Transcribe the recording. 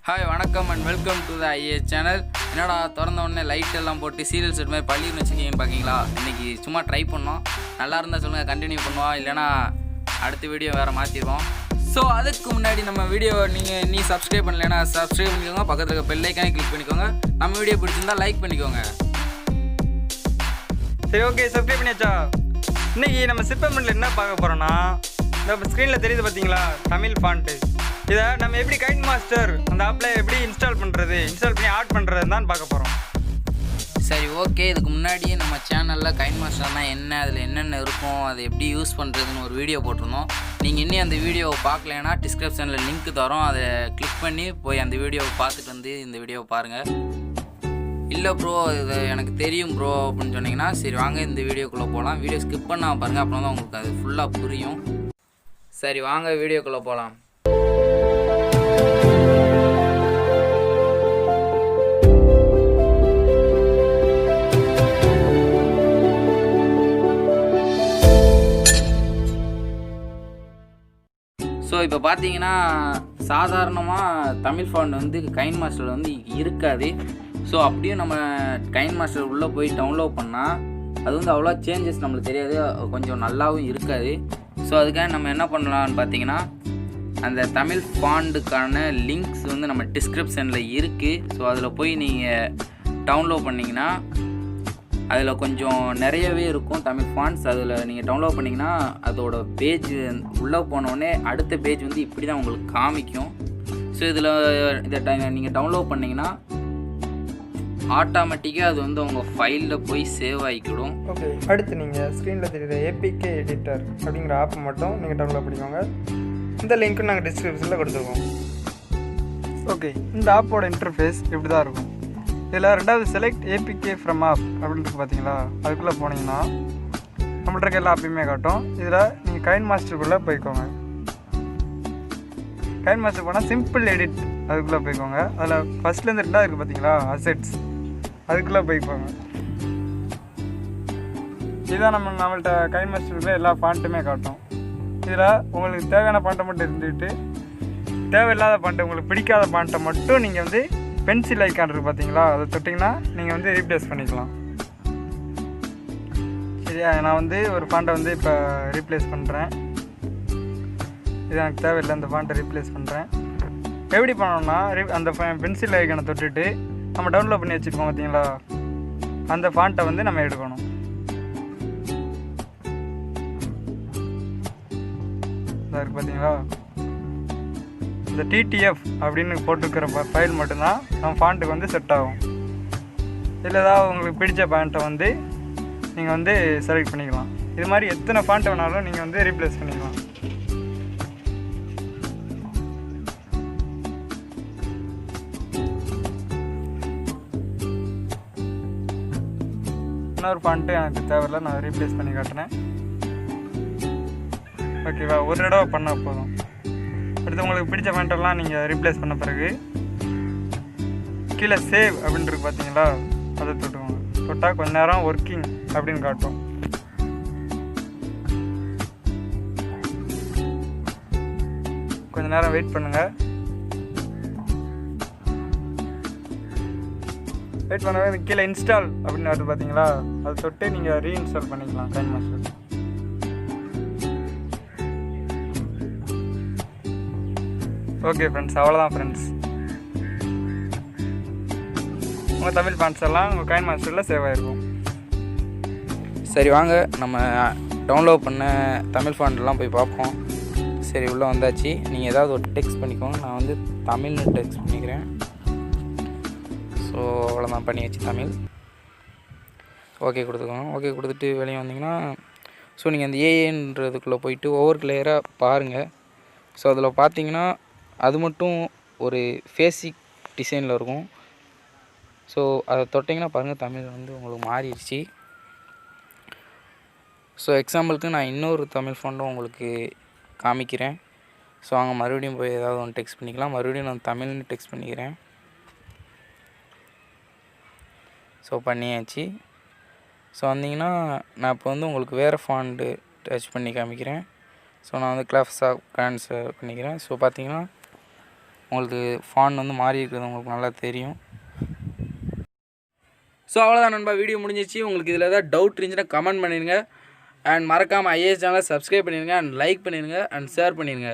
Hi, வணக்கம் and welcome to the IA channel. என்னடா திறந்த உடனே லைட் எல்லாம் போட்டு சீரியல் செட் மாதிரி பள்ளின்னு வச்சுக்கிங்க பார்க்கிங்களா? இன்றைக்கி சும்மா ட்ரை பண்ணோம். நல்லா இருந்தால் சொல்லுங்கள், கண்டினியூ பண்ணுவோம். இல்லைனா அடுத்த வீடியோ வேறு மாற்றிடுவோம். ஸோ அதுக்கு முன்னாடி நம்ம வீடியோ நீ சப்ஸ்கிரைப் பண்ணலைன்னா சப்ஸ்கிரைப் பண்ணிக்கோங்க. பக்கத்தில் இருக்க பெல் ஐக்கானே கிளிக் பண்ணிக்கோங்க. நம்ம வீடியோ பிடிச்சிருந்தா லைக் பண்ணிக்கோங்க. சரி, ஓகே, சப்ஸ்கிரைப் பண்ணியாச்சா? இன்றைக்கி நம்ம சிப்பமெண்ட்டில் என்ன பார்க்க போகிறோன்னா, இந்த ஸ்க்ரீனில் தெரியுது பார்த்தீங்களா, தமிழ் ஃபாண்ட்டு. இதை நம்ம எப்படி KineMaster அந்த ஆப்பில் எப்படி இன்ஸ்டால் பண்ணி ஆட் பண்ணுறது தான் பார்க்க போகிறோம். சரி, ஓகே. இதுக்கு முன்னாடியே நம்ம சேனலில் KineMasterனால் என்ன, அதில் என்னென்ன இருக்கும், அதை எப்படி யூஸ் பண்ணுறதுன்னு ஒரு வீடியோ போட்டிருந்தோம். நீங்கள் இன்னும் அந்த வீடியோவை பார்க்கலன்னா டிஸ்கிரிப்ஷனில் லிங்க் தரோம். அதை கிளிக் பண்ணி போய் அந்த வீடியோவை பார்த்துட்டு வந்து இந்த வீடியோவை பாருங்கள். இல்லை ப்ரோ, இது எனக்கு தெரியும் ப்ரோ அப்படின்னு சொன்னீங்கன்னா சரி வாங்க இந்த வீடியோக்குள்ளே போகலாம். வீடியோ ஸ்கிப் பண்ணால் பாருங்கள், அப்புறம் தான் உங்களுக்கு அது ஃபுல்லாக புரியும். சரி வாங்க வீடியோக்குள்ளே போகலாம். ஸோ இப்போ பார்த்தீங்கன்னா சாதாரணமாக தமிழ் ஃபாண்ட் வந்து KineMasterல வந்து இருக்காது. ஸோ அப்படியும் நம்ம KineMaster உள்ளே போய் டவுன்லோட் பண்ணால் அது வந்து அவ்வளோ சேஞ்சஸ் நம்மளுக்கு தெரியாது, கொஞ்சம் நல்லாவும் இருக்காது. ஸோ அதுக்காக நம்ம என்ன பண்ணலான்னு பார்த்தீங்கன்னா, அந்த தமிழ் ஃபாண்டுக்கான லிங்க்ஸ் வந்து நம்ம டிஸ்கிரிப்ஷனில் இருக்குது. ஸோ அதில் போய் நீங்கள் டவுன்லோட் பண்ணிங்கன்னா அதில் கொஞ்சம் நிறையவே இருக்கும் தமிழ் ஃபாண்ட்ஸ். அதில் நீங்கள் டவுன்லோட் பண்ணிங்கன்னா அதோட பேஜ் உள்ளே போனோடனே அடுத்த பேஜ் வந்து இப்படி தான் உங்களுக்கு காமிக்கும். ஸோ இதை நீங்கள் டவுன்லோட் பண்ணிங்கன்னா ஆட்டோமேட்டிக்காக அது வந்து உங்கள் ஃபைலில் போய் சேவ் ஆகிக்கிடும். ஓகே, அடுத்து நீங்கள் ஸ்க்ரீனில் தெரியுற APK எடிட்டர் அப்படிங்கிற ஆப் மட்டும் நீங்கள் டவுன்லோட் பண்ணிக்கோங்க. இந்த லிங்க்கும் நாங்கள் டிஸ்கிரிப்ஷனில் கொடுத்துருக்கோம். ஓகே, இந்த ஆப்போட இன்டர்ஃபேஸ் இப்படி தான் இருக்கும். இதில் ரெண்டாவது செலக்ட் APK ஃப்ரம் ஆப் அப்படின்ட்டு பார்த்தீங்களா, அதுக்குள்ளே போனீங்கன்னா நம்மள்ட்ட இருக்க எல்லா ஆப்பையுமே காட்டும். இதில் நீங்கள் KineMasterக்குள்ளே போய்க்கோங்க. KineMaster போனால் சிம்பிள் எடிட் அதுக்குள்ளே போய்க்கோங்க. அதில் ஃபஸ்ட்லேருந்து ரெண்டாவது இருக்குது பார்த்தீங்களா, அசெட்ஸ், அதுக்குள்ளே போய்க்கோங்க. இதுதான் நம்மள்ட்ட KineMasterக்குள்ளே எல்லா ஃபாண்ட்டுமே காட்டும். இதில் உங்களுக்கு தேவையான பாண்ட்டை மட்டும் இருந்துக்கிட்டு தேவையில்லாத பாண்ட்டை, உங்களுக்கு பிடிக்காத பாண்ட்டை மட்டும் நீங்கள் வந்து பென்சில் ஐக்கான் இருக்குது பார்த்தீங்களா, அதை தொட்டிங்கன்னா நீங்கள் வந்து ரீப்ளேஸ் பண்ணிக்கலாம். சரியா, நான் வந்து ஒரு பாண்ட்டை வந்து இப்போ ரீப்ளேஸ் பண்ணுறேன். இது எனக்கு தேவையில்லை, அந்த பாண்ட்டை ரீப்ளேஸ் பண்ணுறேன். எப்படி பண்ணணும்னா, அந்த பென்சில் ஐக்கானை தொட்டுட்டு நம்ம டவுன்லோட் பண்ணி வச்சுருக்கோம் பார்த்தீங்களா, அந்த ஃபாண்ட்டை வந்து நம்ம எடுக்கணும். இதாக இருக்குது பார்த்தீங்களா, இந்த TTF அப்படின்னு போட்டுக்கிற ஃபைல் மட்டும்தான் நம்ம ஃபாண்ட்டுக்கு வந்து செட் ஆகும். இதில் ஏதாவது உங்களுக்கு பிடிச்ச பாண்ட்டை வந்து நீங்கள் வந்து செலக்ட் பண்ணிக்கலாம். இது மாதிரி எத்தனை ஃபாண்ட்டை வேணாலும் நீங்கள் வந்து ரீப்ளேஸ் பண்ணிக்கலாம். இன்னொரு ஃபாண்ட்டு எனக்கு தேவையில்லை, நான் ரீப்ளேஸ் பண்ணி காட்டுறேன். ஓகேவா, ஒரு தடவை பண்ணால் போதும். அடுத்து உங்களுக்கு பிடிச்ச பாயிண்டெல்லாம் நீங்கள் ரீப்ளேஸ் பண்ண பிறகு கீழே சேவ் அப்படின்ட்டு பார்த்தீங்களா, அதை தொட்டுக்கோங்க. தொட்டால் கொஞ்ச நேரம் ஒர்க்கிங் அப்படின்னு காட்டும். கொஞ்ச நேரம் வெயிட் பண்ணுங்கள். வெயிட் பண்ணவே கீழே இன்ஸ்டால் அப்படின்னு வருது பார்த்தீங்களா, அதை தொட்டு நீங்கள் ரீஇன்ஸ்டால் பண்ணிக்கலாம் KineMaster. ஓகே ஃப்ரெண்ட்ஸ், அவ்வளோதான் ஃப்ரெண்ட்ஸ். உங்கள் தமிழ் ஃபாண்ட்ஸ் எல்லாம் உங்கள் KineMasterல சேவ் ஆகிருக்கும். சரி வாங்க நம்ம டவுன்லோட் பண்ண தமிழ் ஃபாண்ட்லாம் போய் பார்ப்போம். சரி உள்ளே வந்தாச்சு. நீங்கள் ஏதாவது ஒரு டெக்ஸ்ட் பண்ணிக்கோங்க. நான் வந்து தமிழ்னு டெக்ஸ்ட் பண்ணிக்கிறேன். ஸோ அவ்வளோதான், பண்ணியாச்சு தமிழ். ஓகே கொடுத்துக்கோங்க. ஓகே கொடுத்துட்டு வெளியே வந்தீங்கன்னா ஸோ நீங்கள் அந்த ஏஏன்றதுக்குள்ளே போயிட்டு ஒவ்வொரு லேயராக பாருங்கள். ஸோ அதில் பார்த்தீங்கன்னா அது மட்டும் ஒரு பேசிக் டிசைனில் இருக்கும். ஸோ அதை தொட்டிங்கன்னா பாருங்கள், தமிழ் வந்து உங்களுக்கு மாறிடுச்சு. ஸோ எக்ஸாம்பிளுக்கு நான் இன்னொரு தமிழ் ஃபாண்டும் உங்களுக்கு காமிக்கிறேன். ஸோ அங்கே மறுபடியும் போய் ஏதாவது ஒன்று டெக்ஸ்ட் பண்ணிக்கலாம். மறுபடியும் நான் தமிழ்னு டெக்ஸ்ட் பண்ணிக்கிறேன். ஸோ பண்ணியாச்சு. ஸோ வந்தீங்கன்னா நான் இப்போ வந்து உங்களுக்கு வேறு ஃபாண்டு டச் பண்ணி காமிக்கிறேன். ஸோ நான் வந்து கிளாஸ் ஆஃப் கேன்சல் பண்ணிக்கிறேன். ஸோ பார்த்தீங்கன்னா உங்களுக்கு ஃபாண்ட் வந்து மாறி இருக்கிறது உங்களுக்கு நல்லா தெரியும். ஸோ அவ்வளோதான் நண்பா, வீடியோ முடிஞ்சிச்சு. உங்களுக்கு இதில் ஏதாவது டவுட் இருந்துச்சுன்னா கமெண்ட் பண்ணிடுங்க. அண்ட் மறக்காமல் ஐஏஎஸ் சேனலை சப்ஸ்கிரைப் பண்ணிடுங்க, அண்ட் லைக் பண்ணிடுங்க, அண்ட் ஷேர் பண்ணிடுங்க.